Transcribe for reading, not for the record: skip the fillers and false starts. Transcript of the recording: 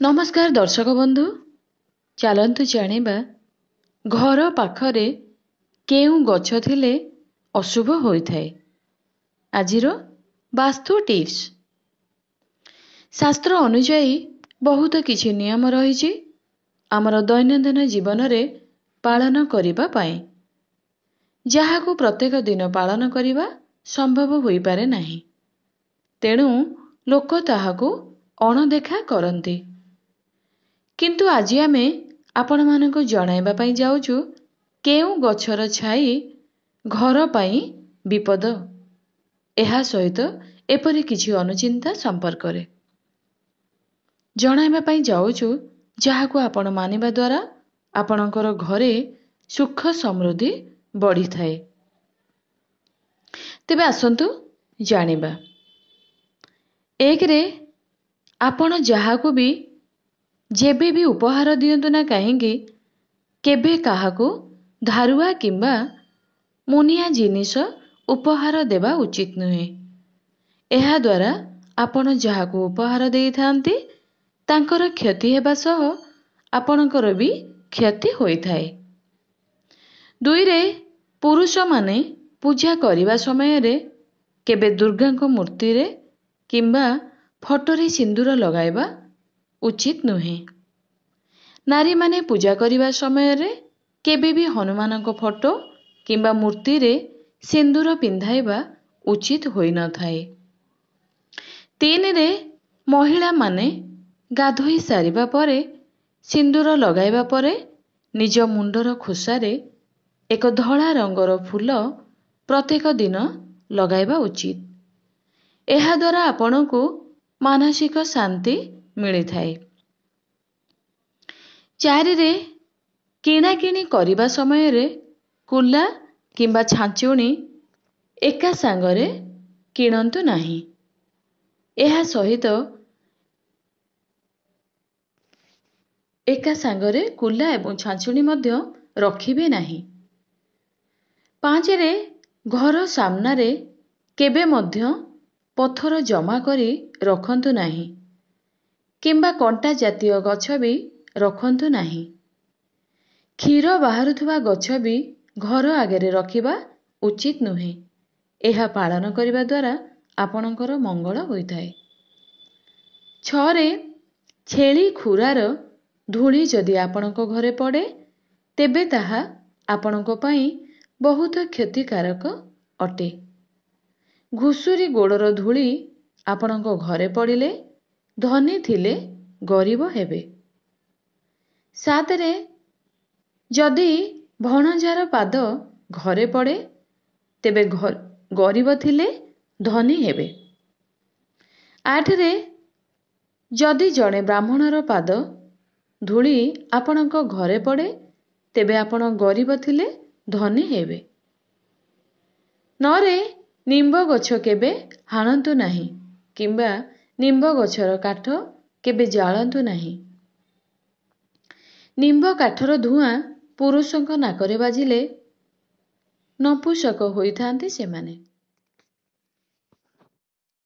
ନମସ୍କାର ଦର୍ଶକ ବନ୍ଧୁ, ଚାଲନ୍ତୁ ଜାଣିବା ଘର ପାଖରେ କେଉଁ ଗଛ ଥିଲେ ଅଶୁଭ ହୋଇଥାଏ। ଆଜିର ବାସ୍ତୁ ଟିପ୍ସ। ଶାସ୍ତ୍ର ଅନୁଯାୟୀ ବହୁତ କିଛି ନିୟମ ରହିଛି ଆମର ଦୈନନ୍ଦିନ ଜୀବନରେ ପାଳନ କରିବା ପାଇଁ, ଯାହାକୁ ପ୍ରତ୍ୟେକ ଦିନ ପାଳନ କରିବା ସମ୍ଭବ ହୋଇପାରେ ନାହିଁ। ତେଣୁ ଲୋକ ତାହାକୁ ଅଣଦେଖା କରନ୍ତି। କିନ୍ତୁ ଆଜି ଆମେ ଆପଣମାନଙ୍କୁ ଜଣାଇବା ପାଇଁ ଯାଉଛୁ କେଉଁ ଗଛର ଛାଇ ଘର ପାଇଁ ବିପଦ, ଏହା ସହିତ ଏପରି କିଛି ଅନୁଚିନ୍ତା ସମ୍ପର୍କରେ ଜଣାଇବା ପାଇଁ ଯାଉଛୁ, ଯାହାକୁ ଆପଣ ମାନିବା ଦ୍ୱାରା ଆପଣଙ୍କର ଘରେ ସୁଖ ସମୃଦ୍ଧି ବଢ଼ିଥାଏ। ତେବେ ଆସନ୍ତୁ ଜାଣିବା। ଏକରେ, ଆପଣ ଯାହାକୁ ବି ଯେବେ ବି ଉପହାର ଦିଅନ୍ତୁ ନା କାହିଁକି, କେବେ କାହାକୁ ଧାରୁଆ କିମ୍ବା ମୁନିଆ ଜିନିଷ ଉପହାର ଦେବା ଉଚିତ ନୁହେଁ। ଏହାଦ୍ୱାରା ଆପଣ ଯାହାକୁ ଉପହାର ଦେଇଥାନ୍ତି ତାଙ୍କର କ୍ଷତି ହେବା ସହ ଆପଣଙ୍କର ବି କ୍ଷତି ହୋଇଥାଏ। ଦୁଇରେ, ପୁରୁଷମାନେ ପୂଜା କରିବା ସମୟରେ କେବେ ଦୁର୍ଗାଙ୍କ ମୂର୍ତ୍ତିରେ କିମ୍ବା ଫଟୋରେ ସିନ୍ଦୁର ଲଗାଇବା ଉଚିତ ନୁହେଁ। ନାରୀମାନେ ପୂଜା କରିବା ସମୟରେ କେବେ ବି ହନୁମାନଙ୍କ ଫଟୋ କିମ୍ବା ମୂର୍ତ୍ତିରେ ସିନ୍ଦୁର ପିନ୍ଧାଇବା ଉଚିତ ହୋଇନଥାଏ। ତିନିରେ, ମହିଳାମାନେ ଗାଧୋଇ ସାରିବା ପରେ ସିନ୍ଦୁର ଲଗାଇବା ପରେ ନିଜ ମୁଣ୍ଡର ଖୋସାରେ ଏକ ଧଳା ରଙ୍ଗର ଫୁଲ ପ୍ରତ୍ୟେକ ଦିନ ଲଗାଇବା ଉଚିତ। ଏହାଦ୍ୱାରା ଆପଣଙ୍କୁ ମାନସିକ ଶାନ୍ତି ମିଳିଥାଏ। ଚାରିରେ, କିଣାକିଣି କରିବା ସମୟରେ କୁଲା କିମ୍ବା ଛାଞ୍ଚୁଣି ଏକା ସାଙ୍ଗରେ କିଣନ୍ତୁ ନାହିଁ। ଏହା ସହିତ ଏକା ସାଙ୍ଗରେ କୁଲା ଏବଂ ଛାଞ୍ଚୁଣି ମଧ୍ୟ ରଖିବେ ନାହିଁ। ପାଞ୍ଚରେ, ଘର ସାମ୍ନାରେ କେବେ ମଧ୍ୟ ପଥର ଜମା କରି ରଖନ୍ତୁ ନାହିଁ କିମ୍ବା କଣ୍ଟା ଜାତୀୟ ଗଛ ବି ରଖନ୍ତୁ ନାହିଁ। କ୍ଷୀର ବାହାରୁଥିବା ଗଛ ବି ଘର ଆଗରେ ରଖିବା ଉଚିତ ନୁହେଁ। ଏହା ପାଳନ କରିବା ଦ୍ୱାରା ଆପଣଙ୍କର ମଙ୍ଗଳ ହୋଇଥାଏ। ଛଅରେ, ଛେଳି ଖୁରାର ଧୂଳି ଯଦି ଆପଣଙ୍କ ଘରେ ପଡ଼େ ତେବେ ତାହା ଆପଣଙ୍କ ପାଇଁ ବହୁତ କ୍ଷତିକାରକ ଅଟେ। ଘୁଷୁରୀ ଗୋଡ଼ର ଧୂଳି ଆପଣଙ୍କ ଘରେ ପଡ଼ିଲେ ଧନୀ ଥିଲେ ଗରିବ ହେବେ। ସାତରେ, ଯଦି ଭଣଜାର ପାଦ ଘରେ ପଡ଼େ ତେବେ ଗରିବ ଥିଲେ ଧନୀ ହେବେ। ଆଠରେ, ଯଦି ଜଣେ ବ୍ରାହ୍ମଣର ପାଦ ଧୂଳି ଆପଣଙ୍କ ଘରେ ପଡ଼େ ତେବେ ଆପଣ ଗରିବ ଥିଲେ ଧନୀ ହେବେ। ନରେ, ନିମ୍ବ ଗଛ କେବେ ହାଣନ୍ତୁ ନାହିଁ କିମ୍ବା ନିମ୍ବ ଗଛର କାଠ କେବେ ଜାଳନ୍ତୁ ନାହିଁ। ନିମ୍ବ କାଠର ଧୂଆଁ ପୁରୁଷଙ୍କ ନାକରେ ବାଜିଲେ ନପୁଂସକ ହୋଇଥାନ୍ତି ସେମାନେ।